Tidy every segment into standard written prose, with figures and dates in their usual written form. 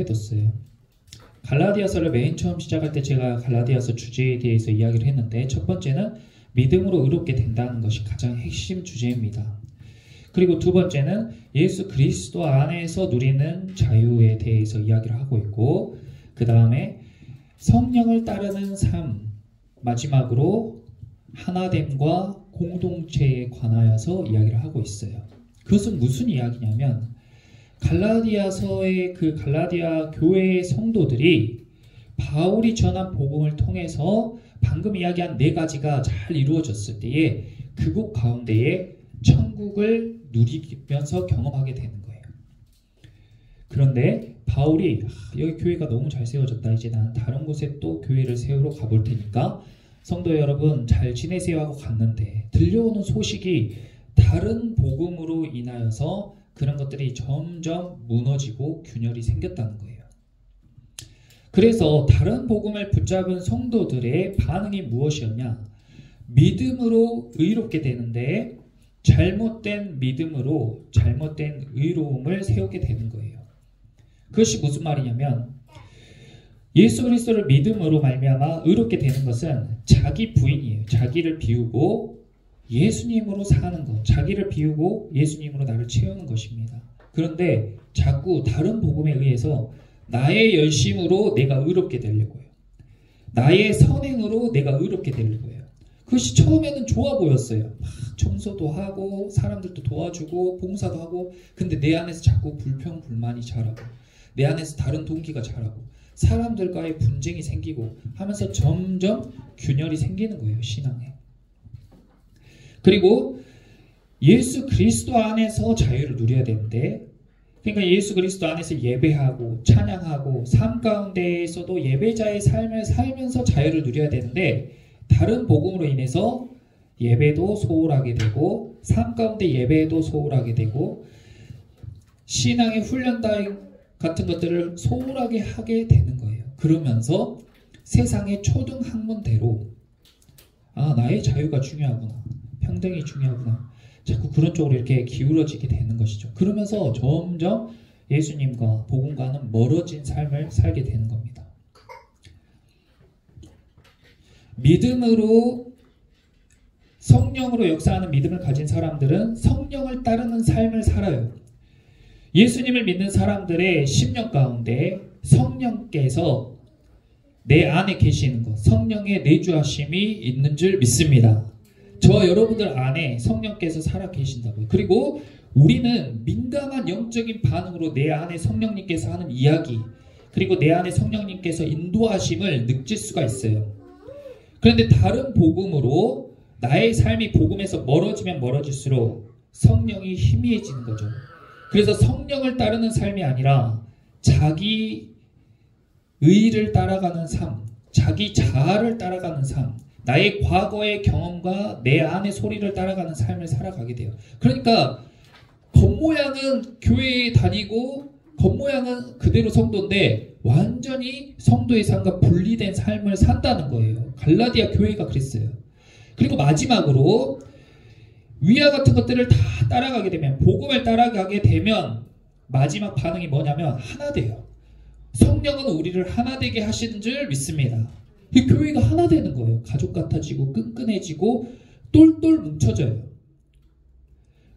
해뒀어요. 갈라디아서를 맨 처음 시작할 때 제가 갈라디아서 주제에 대해서 이야기를 했는데, 첫 번째는 믿음으로 의롭게 된다는 것이 가장 핵심 주제입니다. 그리고 두 번째는 예수 그리스도 안에서 누리는 자유에 대해서 이야기를 하고 있고, 그 다음에 성령을 따르는 삶, 마지막으로 하나됨과 공동체에 관하여서 이야기를 하고 있어요. 그것은 무슨 이야기냐면, 갈라디아서의 그 갈라디아 교회의 성도들이 바울이 전한 복음을 통해서 방금 이야기한 네 가지가 잘 이루어졌을 때에 그곳 가운데에 천국을 누리면서 경험하게 되는 거예요. 그런데 바울이 여기 교회가 너무 잘 세워졌다, 이제 난 다른 곳에 또 교회를 세우러 가볼 테니까 성도 여러분 잘 지내세요 하고 갔는데, 들려오는 소식이 다른 복음으로 인하여서 그런 것들이 점점 무너지고 균열이 생겼다는 거예요. 그래서 다른 복음을 붙잡은 성도들의 반응이 무엇이었냐? 믿음으로 의롭게 되는데 잘못된 믿음으로 잘못된 의로움을 세우게 되는 거예요. 그것이 무슨 말이냐면, 예수 그리스도를 믿음으로 말미암아 의롭게 되는 것은 자기 부인이에요. 자기를 비우고 예수님으로 사는 것, 자기를 비우고 예수님으로 나를 채우는 것입니다. 그런데 자꾸 다른 복음에 의해서 나의 열심으로 내가 의롭게 되려고 해요. 나의 선행으로 내가 의롭게 되려고 해요. 그것이 처음에는 좋아 보였어요. 막 청소도 하고 사람들도 도와주고 봉사도 하고, 근데 내 안에서 자꾸 불평 불만이 자라고, 내 안에서 다른 동기가 자라고, 사람들과의 분쟁이 생기고 하면서 점점 균열이 생기는 거예요, 신앙에. 그리고 예수 그리스도 안에서 자유를 누려야 되는데, 그러니까 예수 그리스도 안에서 예배하고 찬양하고 삶 가운데에서도 예배자의 삶을 살면서 자유를 누려야 되는데, 다른 복음으로 인해서 예배도 소홀하게 되고 삶 가운데 예배도 소홀하게 되고 신앙의 훈련 같은 것들을 소홀하게 하게 되는 거예요. 그러면서 세상의 초등 학문대로 나의 자유가 중요하구나, 평등이 중요하구나, 자꾸 그런 쪽으로 이렇게 기울어지게 되는 것이죠. 그러면서 점점 예수님과 복음과는 멀어진 삶을 살게 되는 겁니다. 믿음으로, 성령으로 역사하는 믿음을 가진 사람들은 성령을 따르는 삶을 살아요. 예수님을 믿는 사람들의 심령 가운데 성령께서 내 안에 계시는 것, 성령의 내주하심이 있는 줄 믿습니다. 저와 여러분들 안에 성령께서 살아 계신다고요. 그리고 우리는 민감한 영적인 반응으로 내 안에 성령님께서 하는 이야기, 그리고 내 안에 성령님께서 인도하심을 느낄 수가 있어요. 그런데 다른 복음으로 나의 삶이 복음에서 멀어지면 멀어질수록 성령이 희미해지는 거죠. 그래서 성령을 따르는 삶이 아니라 자기 의를 따라가는 삶, 자기 자아를 따라가는 삶, 나의 과거의 경험과 내 안의 소리를 따라가는 삶을 살아가게 돼요. 그러니까 겉모양은 교회에 다니고 겉모양은 그대로 성도인데 완전히 성도의 삶과 분리된 삶을 산다는 거예요. 갈라디아 교회가 그랬어요. 그리고 마지막으로 위와 같은 것들을 다 따라가게 되면, 복음을 따라가게 되면 마지막 반응이 뭐냐면 하나 돼요. 성령은 우리를 하나 되게 하시는 줄 믿습니다. 이 교회가 하나 되는 거예요. 가족 같아지고 끈끈해지고 똘똘 뭉쳐져요.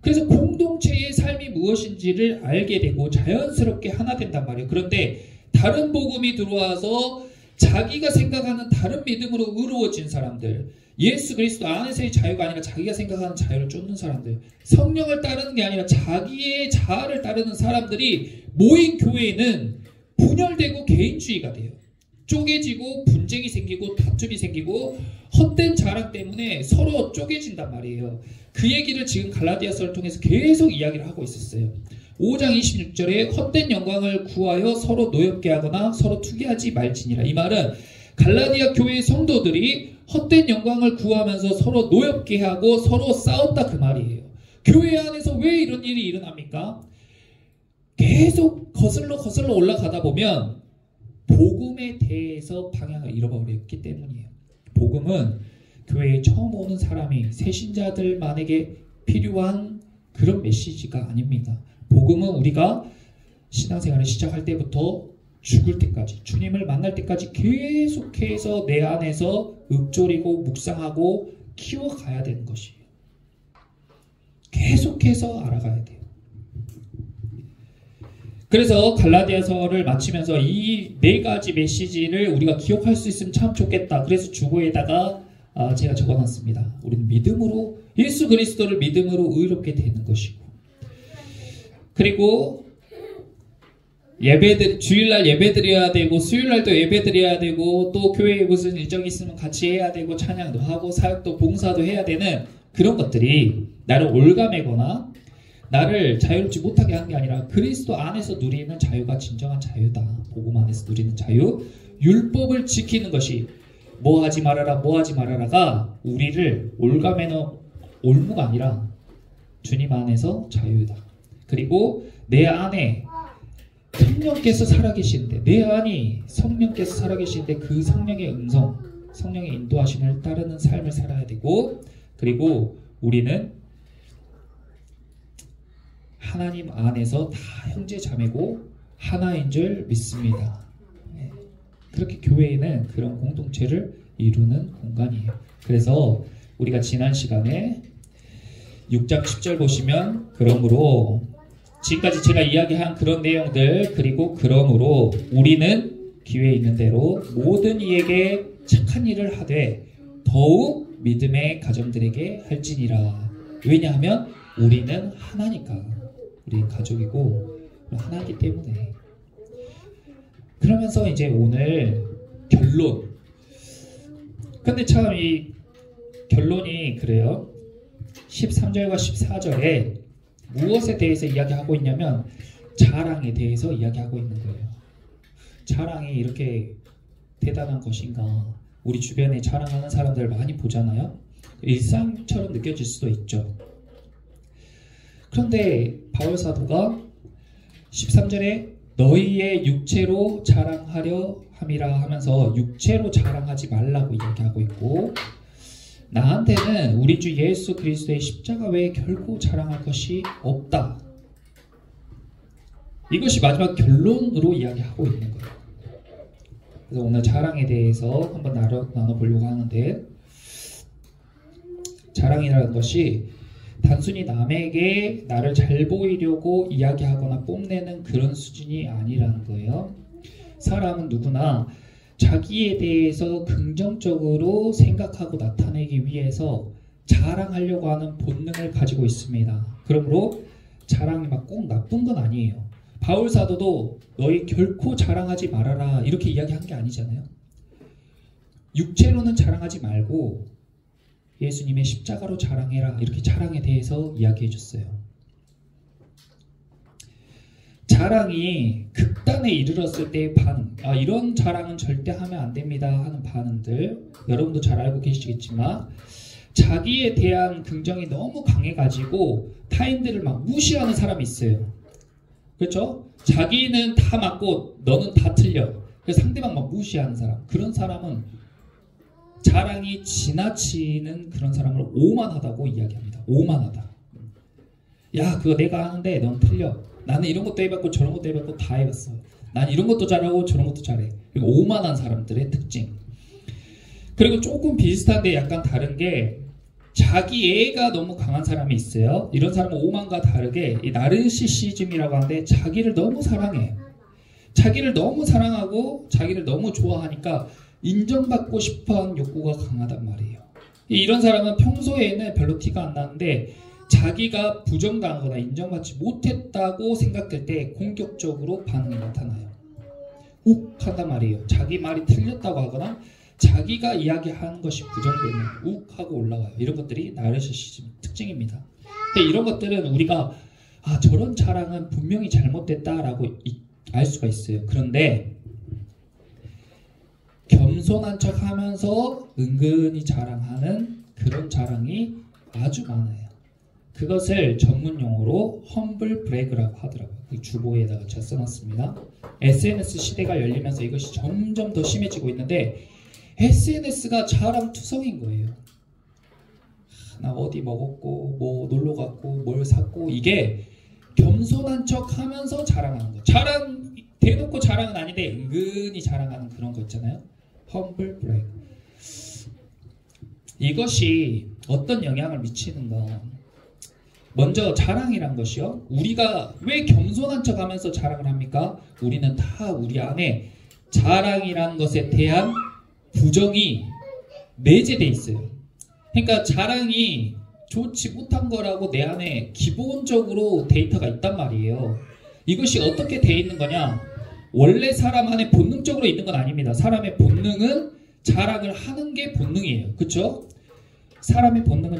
그래서 공동체의 삶이 무엇인지를 알게 되고 자연스럽게 하나 된단 말이에요. 그런데 다른 복음이 들어와서 자기가 생각하는 다른 믿음으로 의로워진 사람들, 예수 그리스도 안에서의 자유가 아니라 자기가 생각하는 자유를 쫓는 사람들, 성령을 따르는 게 아니라 자기의 자아를 따르는 사람들이 모인 교회는 분열되고 개인주의가 돼요. 쪼개지고 분쟁이 생기고 다툼이 생기고 헛된 자랑 때문에 서로 쪼개진단 말이에요. 그 얘기를 지금 갈라디아서를 통해서 계속 이야기를 하고 있었어요. 5장 26절에 헛된 영광을 구하여 서로 노엽게 하거나 서로 투기하지 말지니라. 이 말은 갈라디아 교회의 성도들이 헛된 영광을 구하면서 서로 노엽게 하고 서로 싸웠다, 그 말이에요. 교회 안에서 왜 이런 일이 일어납니까? 계속 거슬러 올라가다 보면 복음에 대해서 방향을 잃어버렸기 때문이에요. 복음은 교회에 처음 오는 사람이, 새신자들만에게 필요한 그런 메시지가 아닙니다. 복음은 우리가 신앙생활을 시작할 때부터 죽을 때까지, 주님을 만날 때까지 계속해서 내 안에서 읊조리고 묵상하고 키워가야 되는 것이에요. 계속해서 알아가야 돼요. 그래서 갈라디아서를 마치면서 이 네 가지 메시지를 우리가 기억할 수 있으면 참 좋겠다. 그래서 주보에다가 제가 적어놨습니다. 우리는 믿음으로, 예수 그리스도를 믿음으로 의롭게 되는 것이고, 그리고 주일날 예배드려야 되고, 수요일날도 예배드려야 되고, 또 교회에 무슨 일정이 있으면 같이 해야 되고, 찬양도 하고 사역도 봉사도 해야 되는 그런 것들이 나를 올가매거나 나를 자유롭지 못하게 하는 게 아니라 그리스도 안에서 누리는 자유가 진정한 자유다. 복음 안에서 누리는 자유, 율법을 지키는 것이 뭐 하지 말아라 뭐 하지 말아라가 우리를 올가매는 올무가 아니라 주님 안에서 자유다. 그리고 내 안에 성령께서 살아계시는데, 내 안이 성령께서 살아계시는데 그 성령의 음성, 성령의 인도하심을 따르는 삶을 살아야 되고, 그리고 우리는 하나님 안에서 다 형제 자매고 하나인 줄 믿습니다. 그렇게 교회에는 그런 공동체를 이루는 공간이에요. 그래서 우리가 지난 시간에 6장 10절 보시면, 그러므로 지금까지 제가 이야기한 그런 내용들, 그리고 그러므로 우리는 기회에 있는 대로 모든 이에게 착한 일을 하되 더욱 믿음의 가정들에게 할지니라. 왜냐하면 우리는 하나니까. 우리 가족이고 하나이기 때문에. 그러면서 이제 오늘 결론. 근데 참 이 결론이 그래요. 13절과 14절에 무엇에 대해서 이야기하고 있냐면 자랑에 대해서 이야기하고 있는 거예요. 자랑이 이렇게 대단한 것인가. 우리 주변에 자랑하는 사람들 많이 보잖아요. 일상처럼 느껴질 수도 있죠. 그런데 바울 사도가 13절에 너희의 육체로 자랑하려 함이라 하면서 육체로 자랑하지 말라고 이야기하고 있고, 나한테는 우리 주 예수 그리스도의 십자가 외에 결코 자랑할 것이 없다. 이것이 마지막 결론으로 이야기하고 있는 거예요. 그래서 오늘 자랑에 대해서 한번 나눠보려고 하는데, 자랑이라는 것이 단순히 남에게 나를 잘 보이려고 이야기하거나 뽐내는 그런 수준이 아니라는 거예요. 사람은 누구나 자기에 대해서 긍정적으로 생각하고 나타내기 위해서 자랑하려고 하는 본능을 가지고 있습니다. 그러므로 자랑이 막 꼭 나쁜 건 아니에요. 바울 사도도 너희 결코 자랑하지 말아라 이렇게 이야기한 게 아니잖아요. 육체로는 자랑하지 말고 예수님의 십자가로 자랑해라, 이렇게 자랑에 대해서 이야기해 줬어요. 자랑이 극단에 이르렀을 때의 반응, 이런 자랑은 절대 하면 안 됩니다 하는 반응들 여러분도 잘 알고 계시겠지만, 자기에 대한 긍정이 너무 강해가지고 타인들을 막 무시하는 사람이 있어요. 그렇죠? 자기는 다 맞고 너는 다 틀려. 그래서 상대방 막 무시하는 사람, 그런 사람은 자랑이 지나치는 그런 사람을 오만하다고 이야기합니다. 오만하다. 야, 그거 내가 하는데 넌 틀려. 나는 이런 것도 해봤고 저런 것도 해봤고 다 해봤어. 난 이런 것도 잘하고 저런 것도 잘해. 그리고 오만한 사람들의 특징. 그리고 조금 비슷한데 약간 다른 게, 자기 애가 너무 강한 사람이 있어요. 이런 사람은 오만과 다르게 이 나르시시즘이라고 하는데, 자기를 너무 사랑해. 자기를 너무 사랑하고 자기를 너무 좋아하니까 인정받고 싶어하는 욕구가 강하단 말이에요. 이런 사람은 평소에는 별로 티가 안 나는데 자기가 부정당하거나 인정받지 못했다고 생각될 때 공격적으로 반응이 나타나요. 욱 한단 말이에요. 자기 말이 틀렸다고 하거나 자기가 이야기하는 것이 부정되면 욱 하고 올라가요. 이런 것들이 나르시시즘 특징입니다. 근데 이런 것들은 우리가 저런 자랑은 분명히 잘못됐다라고 알 수가 있어요. 그런데 겸손한 척 하면서 은근히 자랑하는 그런 자랑이 아주 많아요. 그것을 전문 용어로 험블 브래그라고 하더라고요. 주보에다가 제가 써놨습니다. SNS 시대가 열리면서 이것이 점점 더 심해지고 있는데, SNS가 자랑투성인 거예요. 나 어디 먹었고 뭐 놀러 갔고 뭘 샀고, 이게 겸손한 척 하면서 자랑하는 거. 자랑 대놓고 자랑은 아닌데 은근히 자랑하는 그런 거 있잖아요. humble brag. 이것이 어떤 영향을 미치는가. 먼저 자랑이란 것이요. 우리가 왜 겸손한 척 하면서 자랑을 합니까? 우리는 다 우리 안에 자랑이라는 것에 대한 부정이 내재되어 있어요. 그러니까 자랑이 좋지 못한 거라고 내 안에 기본적으로 데이터가 있단 말이에요. 이것이 어떻게 되어 있는 거냐? 원래 사람 안에 본능적으로 있는 건 아닙니다. 사람의 본능은 자랑을 하는 게 본능이에요. 그렇죠? 사람의 본능은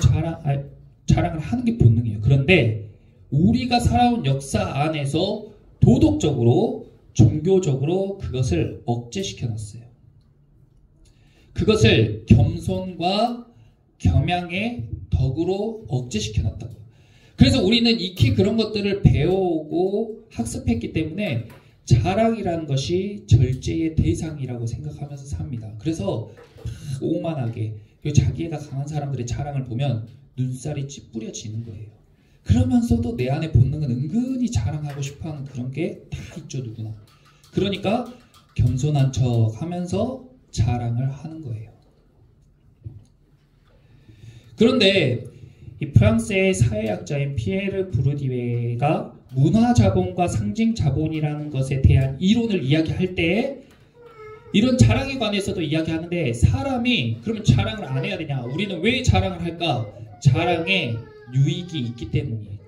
자랑을 하는 게 본능이에요. 그런데 우리가 살아온 역사 안에서 도덕적으로, 종교적으로 그것을 억제시켜 놨어요. 그것을 겸손과 겸양의 덕으로 억제시켜 놨다고요. 그래서 우리는 익히 그런 것들을 배우고 학습했기 때문에 자랑이라는 것이 절제의 대상이라고 생각하면서 삽니다. 그래서 오만하게 자기애가 강한 사람들의 자랑을 보면 눈살이 찌푸려지는 거예요. 그러면서도 내 안의 본능은 은근히 자랑하고 싶어하는 그런 게 다 있죠, 누구나. 그러니까 겸손한 척 하면서 자랑을 하는 거예요. 그런데 이 프랑스의 사회학자인 피에르 부르디웨가 문화자본과 상징자본이라는 것에 대한 이론을 이야기할 때 이런 자랑에 관해서도 이야기하는데, 사람이 그러면 자랑을 안 해야 되냐? 우리는 왜 자랑을 할까? 자랑에 유익이 있기 때문이에요.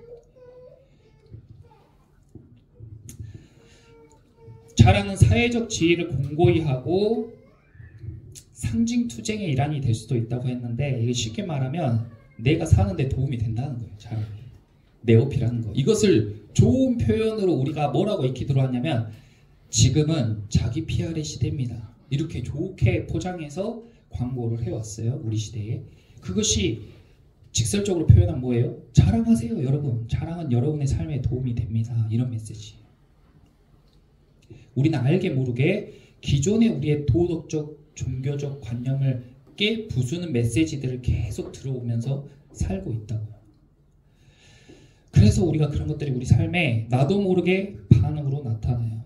자랑은 사회적 지위를 공고히 하고 상징투쟁의 일환이 될 수도 있다고 했는데, 이게 쉽게 말하면 내가 사는데 도움이 된다는 거예요. 자랑이. 내 어필하는 거. 이것을 좋은 표현으로 우리가 뭐라고 익히 들어왔냐면, 지금은 자기 PR의 시대입니다. 이렇게 좋게 포장해서 광고를 해왔어요. 우리 시대에. 그것이 직설적으로 표현한 뭐예요? 자랑하세요, 여러분. 자랑은 여러분의 삶에 도움이 됩니다. 이런 메시지. 우리는 알게 모르게 기존의 우리의 도덕적, 종교적 관념을 깨 부수는 메시지들을 계속 들어오면서 살고 있다고요. 그래서 우리가 그런 것들이 우리 삶에 나도 모르게 반응으로 나타나요.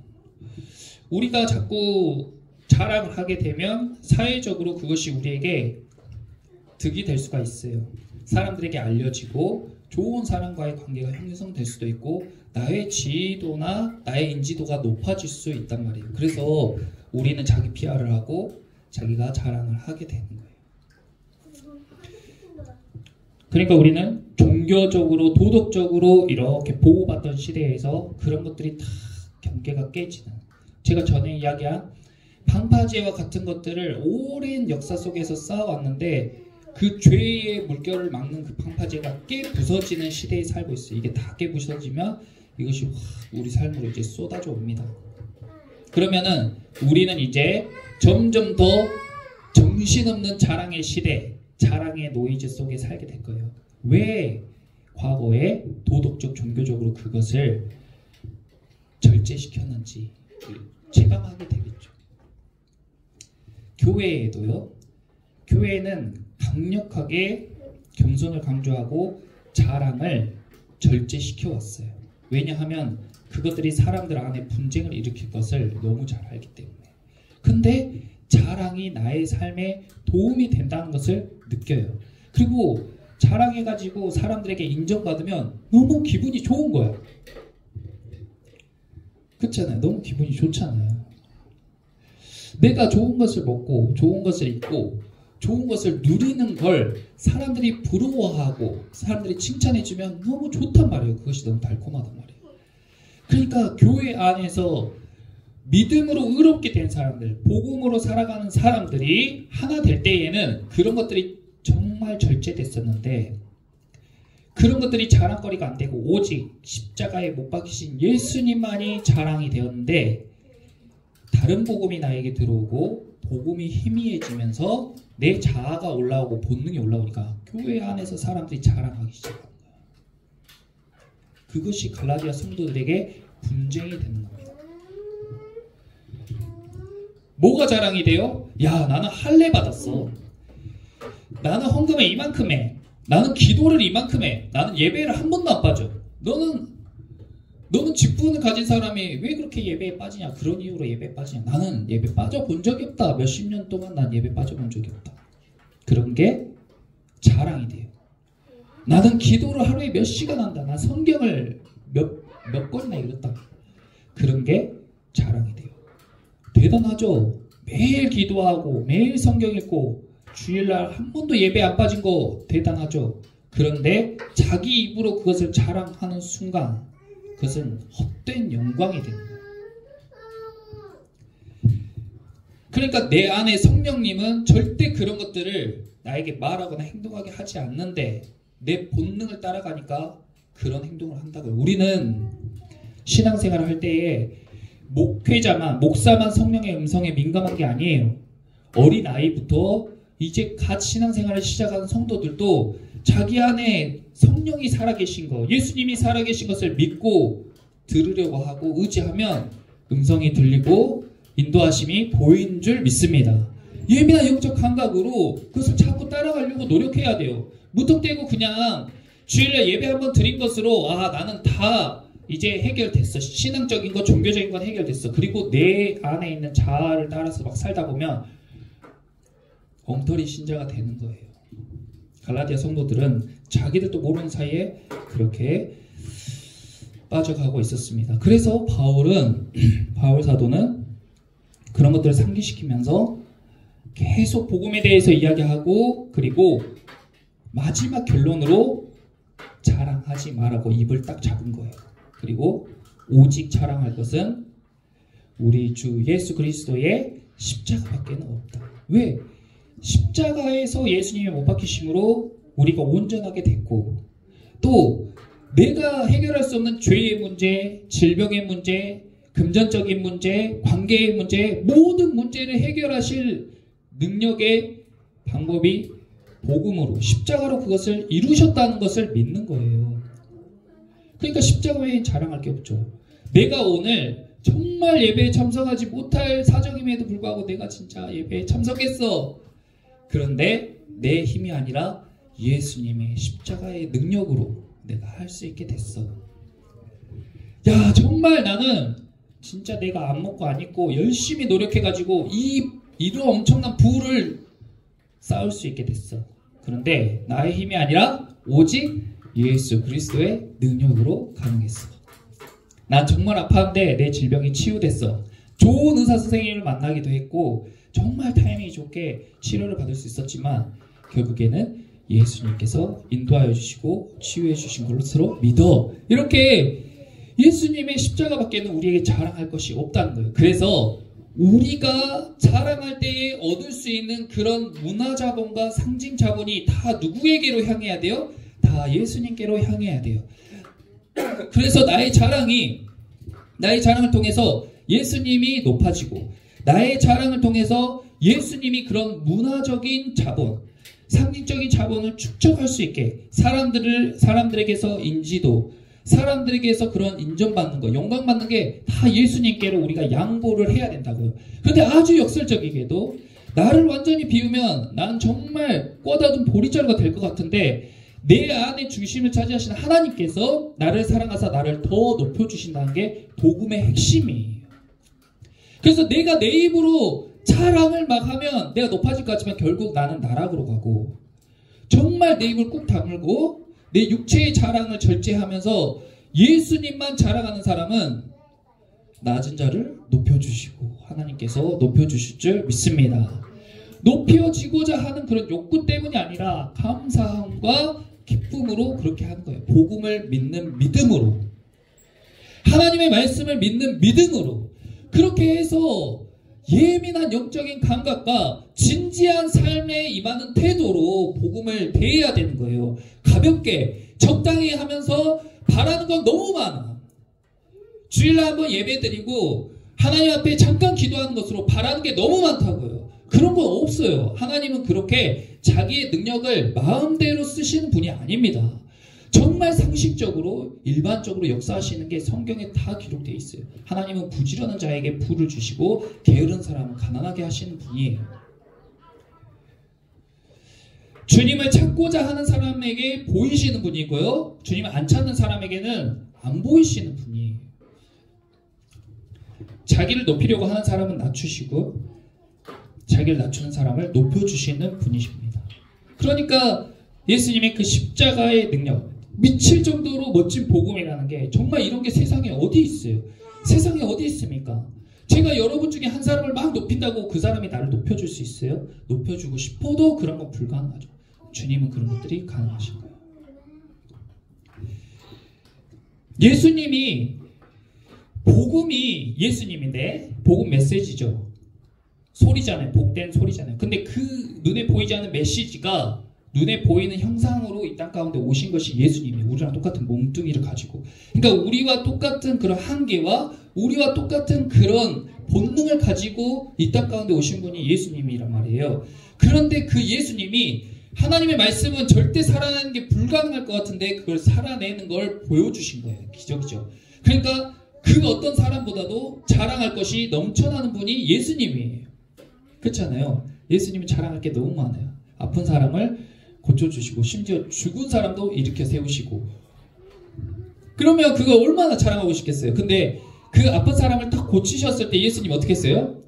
우리가 자꾸 자랑을 하게 되면 사회적으로 그것이 우리에게 득이 될 수가 있어요. 사람들에게 알려지고 좋은 사람과의 관계가 형성될 수도 있고 나의 지위도나 나의 인지도가 높아질 수 있단 말이에요. 그래서 우리는 자기 PR을 하고 자기가 자랑을 하게 되는 거예요. 그러니까 우리는 종교적으로, 도덕적으로 이렇게 보호받던 시대에서 그런 것들이 다 경계가 깨지는, 제가 전에 이야기한 방파제와 같은 것들을 오랜 역사 속에서 쌓아왔는데 그 죄의 물결을 막는 그 방파제가 깨 부서지는 시대에 살고 있어요. 이게 다 깨 부서지면 이것이 우리 삶으로 이제 쏟아져 옵니다. 그러면은 우리는 이제 점점 더 정신없는 자랑의 시대, 자랑의 노이즈 속에 살게 될 거예요. 왜 과거에 도덕적, 종교적으로 그것을 절제시켰는지 체감하게 되겠죠. 교회에도요. 교회는 강력하게 겸손을 강조하고 자랑을 절제시켜 왔어요. 왜냐하면 그것들이 사람들 안에 분쟁을 일으킬 것을 너무 잘 알기 때문에. 근데 자랑이 나의 삶에 도움이 된다는 것을 느껴요. 그리고 자랑해가지고 사람들에게 인정받으면 너무 기분이 좋은 거야. 그렇잖아요. 너무 기분이 좋잖아요. 내가 좋은 것을 먹고 좋은 것을 입고 좋은 것을 누리는 걸 사람들이 부러워하고 사람들이 칭찬해주면 너무 좋단 말이에요. 그것이 너무 달콤하단 말이에요. 그러니까 교회 안에서 믿음으로 의롭게 된 사람들, 복음으로 살아가는 사람들이 하나 될 때에는 그런 것들이 정말 절제됐었는데, 그런 것들이 자랑거리가 안 되고 오직 십자가에 못 박히신 예수님만이 자랑이 되었는데, 다른 복음이 나에게 들어오고 복음이 희미해지면서 내 자아가 올라오고 본능이 올라오니까 교회 안에서 사람들이 자랑하기 시작합니다. 그것이 갈라디아 성도들에게 분쟁이 되는 겁니다. 뭐가 자랑이 돼요? 야, 나는 할례 받았어. 나는 헌금을 이만큼 해. 나는 기도를 이만큼 해. 나는 예배를 한 번도 안 빠져. 너는 너는 직분을 가진 사람이 왜 그렇게 예배에 빠지냐? 그런 이유로 예배에 빠지냐? 나는 예배 빠져본 적이 없다. 몇십 년 동안 난 예배 빠져본 적이 없다. 그런 게 자랑이 돼요. 나는 기도를 하루에 몇 시간 한다. 난 성경을 몇 권이나 읽었다. 그런 게 자랑이 돼요. 대단하죠? 매일 기도하고 매일 성경 읽고 주일날 한 번도 예배 안 빠진 거 대단하죠? 그런데 자기 입으로 그것을 자랑하는 순간 그것은 헛된 영광이 되는 거예요. 그러니까 내 안에 성령님은 절대 그런 것들을 나에게 말하거나 행동하게 하지 않는데 내 본능을 따라가니까 그런 행동을 한다고요. 우리는 신앙생활을 할 때에 목사만 성령의 음성에 민감한 게 아니에요. 어린 아이부터 이제 갓 신앙생활을 시작하는 성도들도 자기 안에 성령이 살아계신 거, 예수님이 살아계신 것을 믿고 들으려고 하고 의지하면 음성이 들리고 인도하심이 보이는 줄 믿습니다. 예민한 영적 감각으로 그것을 자꾸 따라가려고 노력해야 돼요. 무턱대고 그냥 주일날 예배 한번 드린 것으로 나는 다 이제 해결됐어. 신앙적인 거, 종교적인 건 해결됐어. 그리고 내 안에 있는 자아를 따라서 막 살다 보면 엉터리 신자가 되는 거예요. 갈라디아 성도들은 자기들도 모르는 사이에 그렇게 빠져가고 있었습니다. 그래서 바울 사도는 그런 것들을 상기시키면서 계속 복음에 대해서 이야기하고 그리고 마지막 결론으로 자랑하지 말라고 입을 딱 잡은 거예요. 그리고 오직 자랑할 것은 우리 주 예수 그리스도의 십자가밖에는 없다. 왜? 십자가에서 예수님이 못 박히심으로 우리가 온전하게 됐고 또 내가 해결할 수 없는 죄의 문제, 질병의 문제, 금전적인 문제, 관계의 문제, 모든 문제를 해결하실 능력의 방법이 복음으로 십자가로 그것을 이루셨다는 것을 믿는 거예요. 그러니까 십자가 외엔 자랑할 게 없죠. 내가 오늘 정말 예배에 참석하지 못할 사정임에도 불구하고 내가 진짜 예배에 참석했어. 그런데 내 힘이 아니라 예수님의 십자가의 능력으로 내가 할 수 있게 됐어. 야, 정말 나는 진짜 내가 안 먹고 안 입고 열심히 노력해가지고 이런 엄청난 부를 쌓을 수 있게 됐어. 그런데 나의 힘이 아니라 오직 예수 그리스도의 능력으로 가능했어. 난 정말 아팠는데 내 질병이 치유됐어. 좋은 의사 선생님을 만나기도 했고 정말 타이밍이 좋게 치료를 받을 수 있었지만 결국에는 예수님께서 인도하여 주시고 치유해 주신 것으로 믿어. 이렇게 예수님의 십자가밖에는 우리에게 자랑할 것이 없다는 거예요. 그래서 우리가 자랑할 때에 얻을 수 있는 그런 문화자본과 상징자본이 다 누구에게로 향해야 돼요? 다 예수님께로 향해야 돼요. 그래서 나의 자랑을 통해서 예수님이 높아지고 나의 자랑을 통해서 예수님이 그런 문화적인 자본, 상징적인 자본을 축적할 수 있게 사람들에게서 인지도, 사람들에게서 그런 인정받는 거, 영광받는 게 다 예수님께로 우리가 양보를 해야 된다고요. 그런데 아주 역설적이게도 나를 완전히 비우면 난 정말 꿔다둔 보리자루가 될 것 같은데 내 안에 중심을 차지하시는 하나님께서 나를 사랑하사 나를 더 높여주신다는 게 복음의 핵심이에요. 그래서 내가 내 입으로 자랑을 막 하면 내가 높아질 것 같지만 결국 나는 나락으로 가고 정말 내 입을 꾹 다물고 내 육체의 자랑을 절제하면서 예수님만 자랑하는 사람은 낮은 자를 높여주시고 하나님께서 높여주실 줄 믿습니다. 높여지고자 하는 그런 욕구 때문이 아니라 감사함과 기쁨으로 그렇게 하는 거예요. 복음을 믿는 믿음으로, 하나님의 말씀을 믿는 믿음으로 그렇게 해서 예민한 영적인 감각과 진지한 삶에 임하는 태도로 복음을 대해야 되는 거예요. 가볍게 적당히 하면서 바라는 건 너무 많아. 주일날 한번 예배드리고 하나님 앞에 잠깐 기도하는 것으로 바라는 게 너무 많다고요. 그런 건 없어요. 하나님은 그렇게 자기의 능력을 마음대로 쓰시는 분이 아닙니다. 정말 상식적으로 일반적으로 역사하시는 게 성경에 다 기록되어 있어요. 하나님은 부지런한 자에게 부를 주시고 게으른 사람은 가난하게 하시는 분이에요. 주님을 찾고자 하는 사람에게 보이시는 분이고요. 주님을 안 찾는 사람에게는 안 보이시는 분이에요. 자기를 높이려고 하는 사람은 낮추시고 자기를 낮추는 사람을 높여주시는 분이십니다. 그러니까 예수님의 그 십자가의 능력, 미칠 정도로 멋진 복음이라는 게 정말 이런 게 세상에 어디 있어요? 세상에 어디 있습니까? 제가 여러분 중에 한 사람을 막 높인다고 그 사람이 나를 높여줄 수 있어요? 높여주고 싶어도 그런 건 불가능하죠. 주님은 그런 것들이 가능하신 거예요. 예수님이 복음이 예수님인데 복음 메시지죠. 소리잖아요. 복된 소리잖아요. 근데 그 눈에 보이지 않는 메시지가 눈에 보이는 형상으로 이 땅 가운데 오신 것이 예수님이에요. 우리랑 똑같은 몸뚱이를 가지고. 그러니까 우리와 똑같은 그런 한계와 우리와 똑같은 그런 본능을 가지고 이 땅 가운데 오신 분이 예수님이란 말이에요. 그런데 그 예수님이 하나님의 말씀은 절대 살아내는 게 불가능할 것 같은데 그걸 살아내는 걸 보여주신 거예요. 기적이죠. 그러니까 그 어떤 사람보다도 자랑할 것이 넘쳐나는 분이 예수님이에요. 그렇잖아요. 예수님은 자랑할 게 너무 많아요. 아픈 사람을 고쳐주시고 심지어 죽은 사람도 일으켜 세우시고 그러면 그거 얼마나 자랑하고 싶겠어요. 근데 그 아픈 사람을 딱 고치셨을 때 예수님 어떻게 했어요?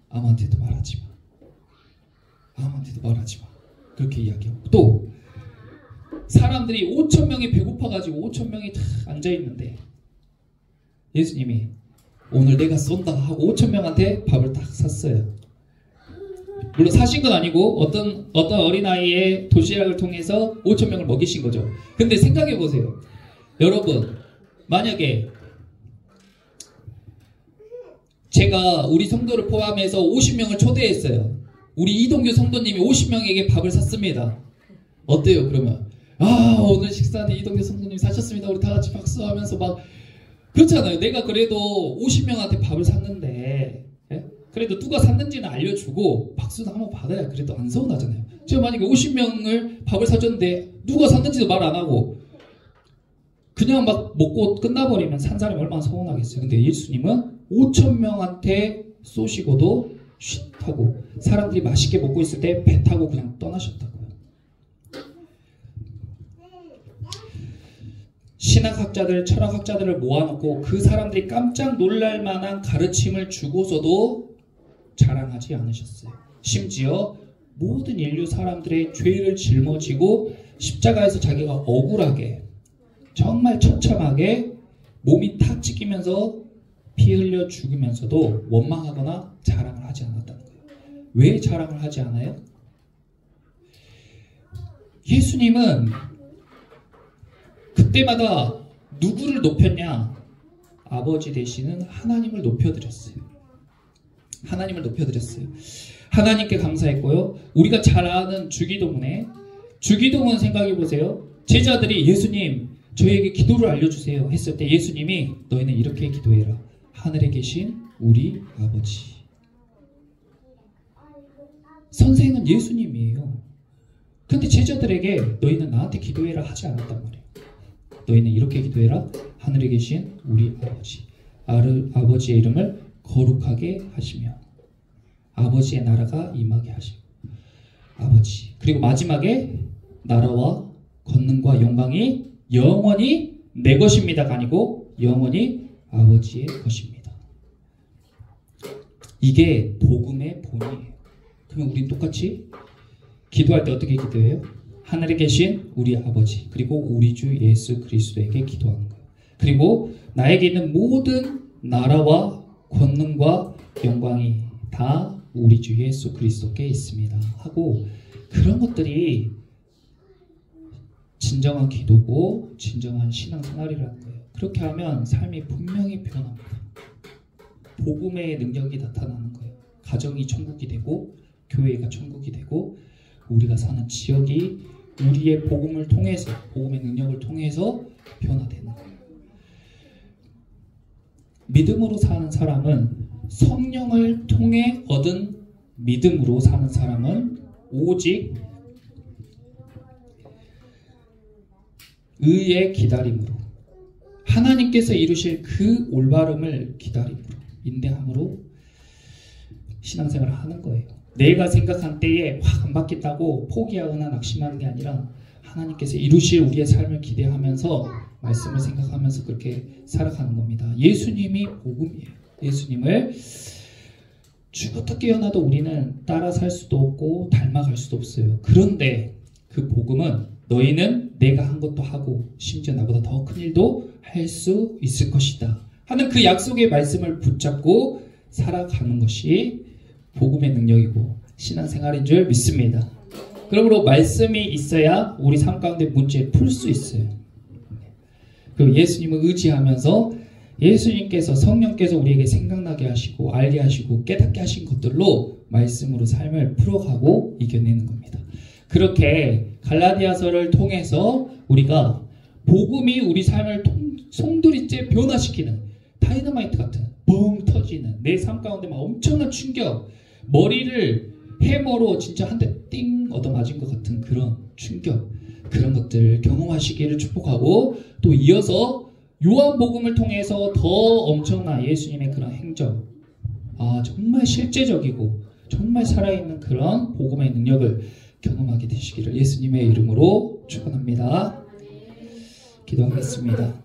아무한테도 말하지 마. 아무한테도 말하지 마. 그렇게 이야기하고 또 사람들이 5,000명이 배고파가지고 5,000명이 다 앉아있는데 예수님이 오늘 내가 쏜다 하고 5,000명한테 밥을 딱 샀어요. 물론 사신 건 아니고 어떤 어린아이의 도시락을 통해서 5,000명을 먹이신 거죠. 근데 생각해 보세요. 여러분 만약에 제가 우리 성도를 포함해서 50명을 초대했어요. 우리 이동규 성도님이 50명에게 밥을 샀습니다. 어때요 그러면? 아 오늘 식사는 이동규 성도님이 사셨습니다. 우리 다 같이 박수하면서 막 그렇잖아요. 내가 그래도 50명한테 밥을 샀는데 예? 그래도 누가 샀는지는 알려주고 박수도 한번 받아야 그래도 안 서운하잖아요. 제가 만약에 50명을 밥을 사줬는데 누가 샀는지도 말 안 하고 그냥 막 먹고 끝나버리면 산 사람이 얼마나 서운하겠어요. 근데 예수님은 5,000명한테 쏘시고도 쉿 하고 사람들이 맛있게 먹고 있을 때 배 타고 그냥 떠나셨다고요. 신학학자들, 철학학자들을 모아놓고 그 사람들이 깜짝 놀랄 만한 가르침을 주고서도 자랑하지 않으셨어요. 심지어 모든 인류 사람들의 죄를 짊어지고 십자가에서 자기가 억울하게 정말 처참하게 몸이 탁 찢기면서 피 흘려 죽으면서도 원망하거나 자랑을 하지 않았다는 거예요. 왜 자랑을 하지 않아요? 예수님은 그때마다 누구를 높였냐? 아버지 되시는 하나님을 높여드렸어요. 하나님을 높여드렸어요. 하나님께 감사했고요. 우리가 잘 아는 주기도문 생각해보세요. 제자들이 예수님 저희에게 기도를 알려주세요 했을 때 예수님이 너희는 이렇게 기도해라. 하늘에 계신 우리 아버지. 선생은 예수님이에요. 근데 제자들에게 너희는 나한테 기도해라 하지 않았단 말이에요. 너희는 이렇게 기도해라. 하늘에 계신 우리 아버지. 아버지의 이름을 거룩하게 하시며 아버지의 나라가 임하게 하시고 아버지. 그리고 마지막에 나라와 권능과 영광이 영원히 내 것입니다가 아니고 영원히 아버지의 것입니다. 이게 복음의 본이에요. 그러면 우린 똑같이 기도할 때 어떻게 기도해요? 하늘에 계신 우리 아버지 그리고 우리 주 예수 그리스도에게 기도하는 거예요. 그리고 나에게 있는 모든 나라와 권능과 영광이 다 우리 주 예수 그리스도께 있습니다 하고 그런 것들이 진정한 기도고 진정한 신앙생활이라는 거예요. 그렇게 하면 삶이 분명히 변합니다. 복음의 능력이 나타나는 거예요. 가정이 천국이 되고 교회가 천국이 되고 우리가 사는 지역이 우리의 복음을 통해서 복음의 능력을 통해서 변화되는 거예요. 믿음으로 사는 사람은 성령을 통해 얻은 믿음으로 사는 사람은 오직 의의 기다림으로 하나님께서 이루실 그 올바름을 기다림으로 인내함으로 신앙생활을 하는 거예요. 내가 생각한 때에 확 안 받겠다고 포기하거나 낙심하는 게 아니라 하나님께서 이루실 우리의 삶을 기대하면서 말씀을 생각하면서 그렇게 살아가는 겁니다. 예수님이 복음이에요. 예수님을 죽었다 깨어나도 우리는 따라 살 수도 없고 닮아갈 수도 없어요. 그런데 그 복음은 너희는 내가 한 것도 하고 심지어 나보다 더 큰 일도 할 수 있을 것이다 하는 그 약속의 말씀을 붙잡고 살아가는 것이 복음의 능력이고 신앙생활인 줄 믿습니다. 그러므로 말씀이 있어야 우리 삶 가운데 문제를 풀 수 있어요. 그리고 예수님을 의지하면서 예수님께서 성령께서 우리에게 생각나게 하시고 알게 하시고 깨닫게 하신 것들로 말씀으로 삶을 풀어가고 이겨내는 겁니다. 그렇게 갈라디아서를 통해서 우리가 복음이 우리 삶을 송두리째 변화시키는 다이너마이트 같은 뻥 터지는 내 삶 가운데 막 엄청난 충격, 머리를 해머로 진짜 한 대 띵 얻어맞은 것 같은 그런 충격, 그런 것들을 경험하시기를 축복하고 또 이어서 요한복음을 통해서 더 엄청난 예수님의 그런 행적, 정말 실제적이고 정말 살아있는 그런 복음의 능력을 경험하게 되시기를 예수님의 이름으로 축원합니다. 기도하겠습니다.